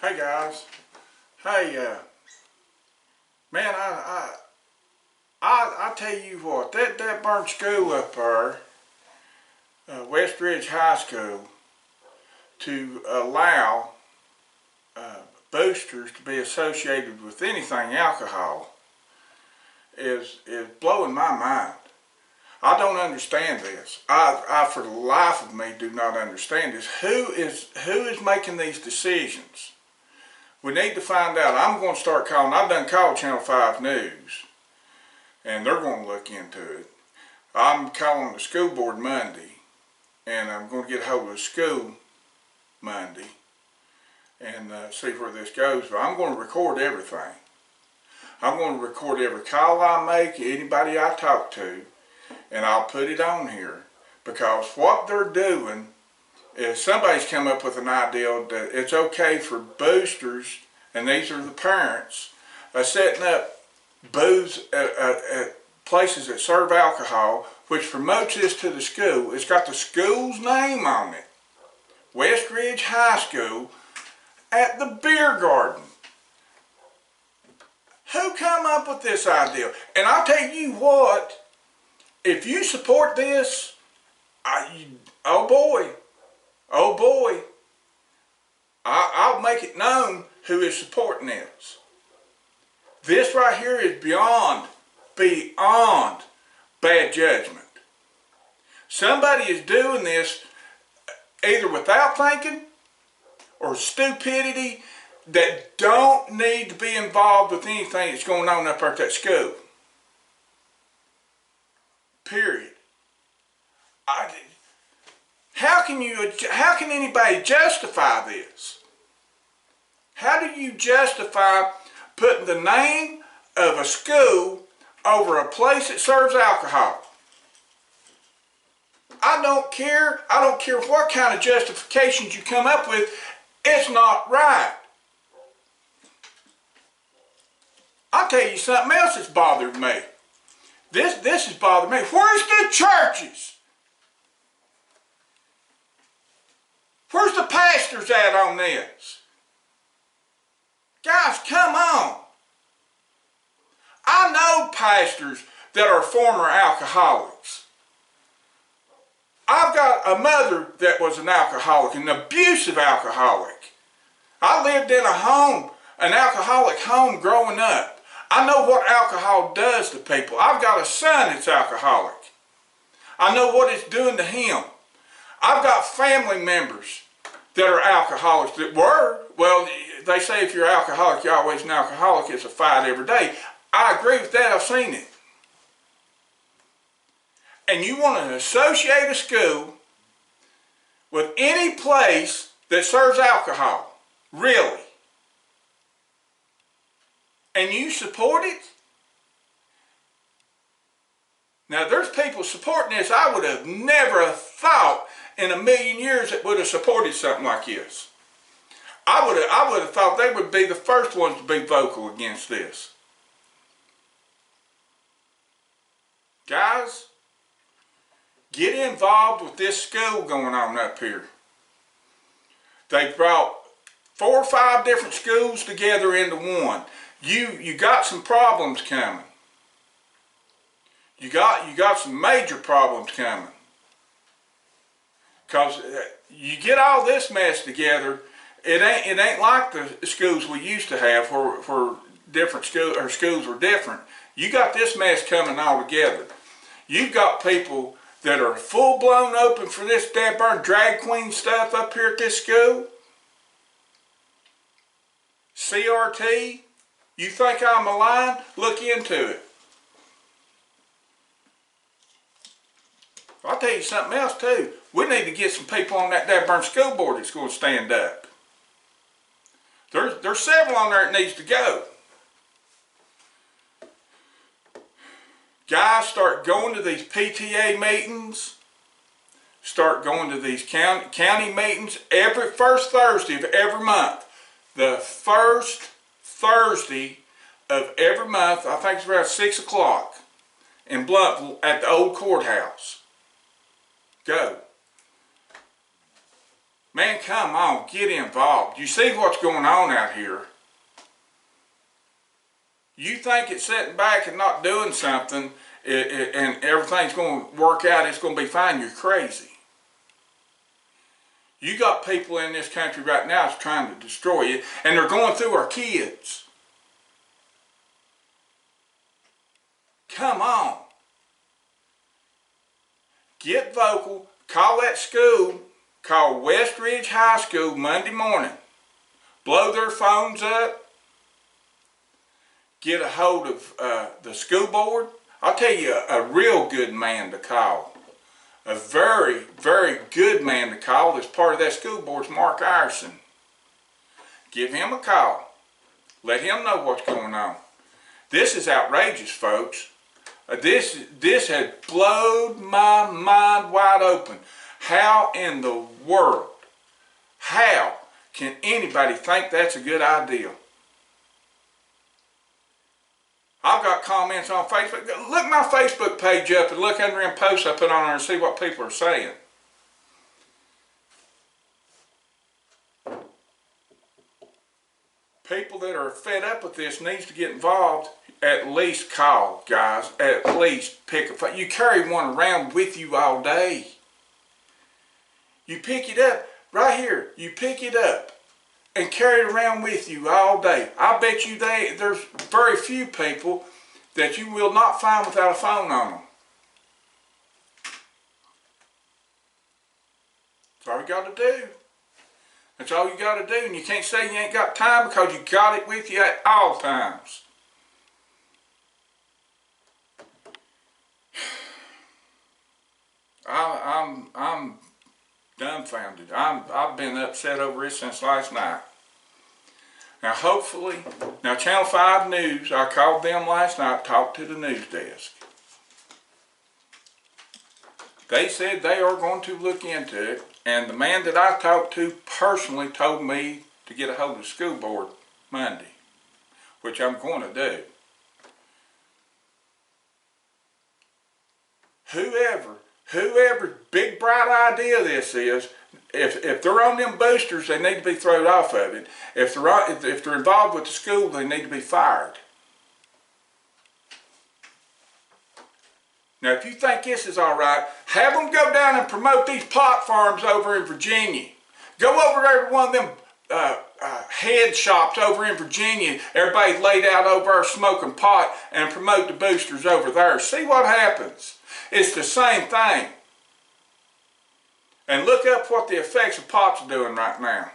Hey guys, hey man, I tell you what, that burnt school up there, West Ridge High School, to allow boosters to be associated with anything alcohol is blowing my mind. I don't understand this. I for the life of me do not understand this. Who is making these decisions? We need to find out. I'm going to start calling. I've done called Channel 5 News, and they're going to look into it. I'm calling the school board Monday, and I'm going to get a hold of the school Monday and see where this goes. But I'm going to record everything. I'm going to record every call I make, anybody I talk to, and I'll put it on here. Because what they're doing is somebody's come up with an idea that it's okay for boosters, and these are the parents, setting up booths at places that serve alcohol, which promotes this to the school. It's got the school's name on it. West Ridge High School at the beer garden. Who come up with this idea? And I'll tell you what, if you support this, oh boy, I'll make it known who is supporting this. This right here is beyond bad judgment. Somebody is doing this either without thinking or stupidity that don't need to be involved with anything that's going on up there at that school. Period. How can anybody justify this? How do you justify putting the name of a school over a place that serves alcohol? I don't care what kind of justifications you come up with, it's not right. I'll tell you something else that's bothered me. This has bothered me. Where's the churches? Where's the pastors at on this? Guys, come on. I know pastors that are former alcoholics. I've got a mother that was an alcoholic, an abusive alcoholic. I lived in a home, an alcoholic home growing up. I know what alcohol does to people. I've got a son that's alcoholic. I know what it's doing to him. I've got family members that are alcoholics that were. Well, they say if you're alcoholic, you're always an alcoholic. It's a fight every day. I agree with that. I've seen it. And you want to associate a school with any place that serves alcohol, really? And you support it? Now, there's people supporting this I would have never thought in a million years that would have supported something like this. I would have thought they would be the first ones to be vocal against this. Guys, get involved with this school going on up here. They brought 4 or 5 different schools together into one. You got some problems coming. You got some major problems coming. Because you get all this mess together, it ain't like the schools we used to have where different schools were different. You got this mess coming all together. You've got people that are full-blown open for this damn drag queen stuff up here at this school. CRT, you think I'm lying? Look into it. I'll tell you something else too. We need to get some people on that damn school board that's going to stand up. There's several on there that needs to go. Guys, start going to these PTA meetings. Start going to these county meetings every first Thursday of every month. The first Thursday of every month, I think it's around 6 o'clock in Bluffville at the old courthouse. Go. Man, come on, get involved. You see what's going on out here. You think it's sitting back and not doing something and everything's going to work out, it's going to be fine, you're crazy. You got people in this country right now that's trying to destroy you, and they're going through our kids. Come on. Get vocal. Call that school. Call West Ridge High School Monday morning. Blow their phones up. Get a hold of the school board. I'll tell you a real good man to call. A very, very good man to call that's part of that school board is Mark Ireson. Give him a call. Let him know what's going on. This is outrageous, folks. This has blown my mind wide open. How in the world, how can anybody think that's a good idea? I've got comments on Facebook. Look my Facebook page up and look under them posts I put on there and see what people are saying. People that are fed up with this needs to get involved. At least call, guys. At least pick a phone. You carry one around with you all day. You pick it up right here. You pick it up and carry it around with you all day. I bet you there's very few people that you will not find without a phone on them. That's all you got to do. That's all you got to do. And you can't say you ain't got time because you got it with you at all times. I'm dumbfounded. I've been upset over it since last night. Now hopefully, Channel 5 News, I called them last night, talked to the news desk. They said they are going to look into it, and the man that I talked to personally told me to get a hold of the school board Monday, which I'm going to do. Whoever big bright idea this is, if they're on them boosters, they need to be thrown off of it. If they're involved with the school, they need to be fired. Now, if you think this is all right, have them go down and promote these pot farms over in Virginia. Go over there to one of them head shops over in Virginia. Everybody laid out over there smoking pot and promote the boosters over there. See what happens. It's the same thing. And look up what the effects of pot's doing right now.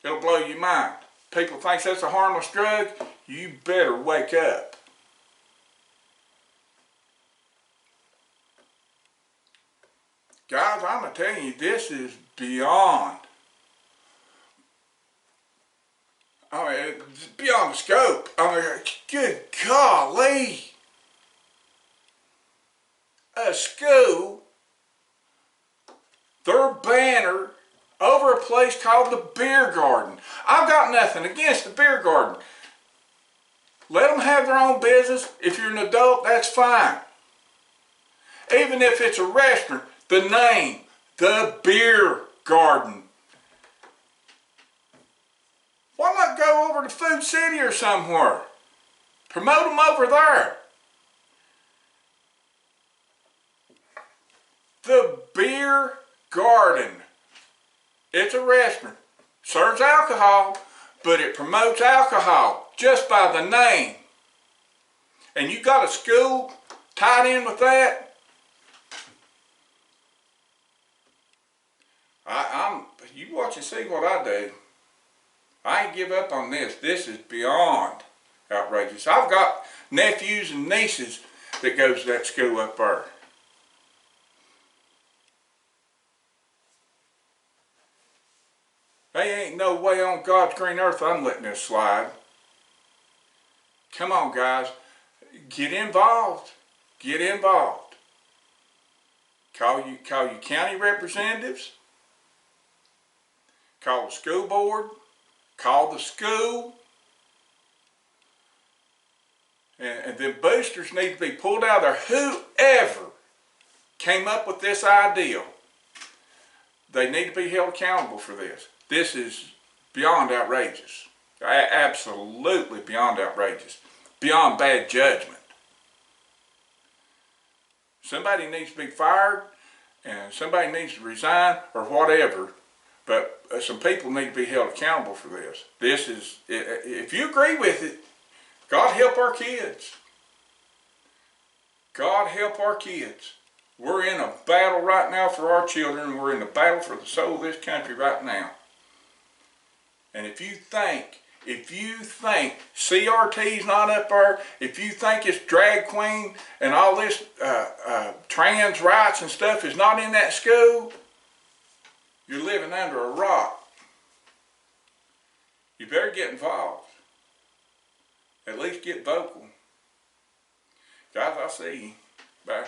It'll blow your mind. People think that's a harmless drug. You better wake up. Guys, I'm telling you, this is beyond. I mean, it's beyond the scope. I mean, good golly. A school, their banner over a place called the Beer Garden. I've got nothing against the Beer Garden. Let them have their own business. If you're an adult, that's fine. Even if it's a restaurant, the name, the Beer Garden. Why not go over to Food City or somewhere? Promote them over there. The Beer Garden. It's a restaurant. Serves alcohol, but it promotes alcohol just by the name. And you got a school tied in with that? You watch and see what I do. I ain't give up on this. This is beyond outrageous. I've got nephews and nieces that goes to that school up there. They ain't no way on God's green earth I'm letting this slide. Come on, guys. Get involved. Get involved. Call you county representatives. Call the school board. Call the school. And the boosters need to be pulled out of there. Whoever came up with this idea, They need to be held accountable for this. This is beyond outrageous. Absolutely beyond outrageous. Beyond bad judgment. Somebody needs to be fired, and somebody needs to resign, or whatever, but some people need to be held accountable for this. This is, if you agree with it, God help our kids. God help our kids. We're in a battle right now for our children. We're in a battle for the soul of this country right now. And if you think CRT's not up there, if you think it's drag queen and all this trans rights and stuff is not in that school, you're living under a rock. You better get involved. At least get vocal. Guys, I'll see you. Bye.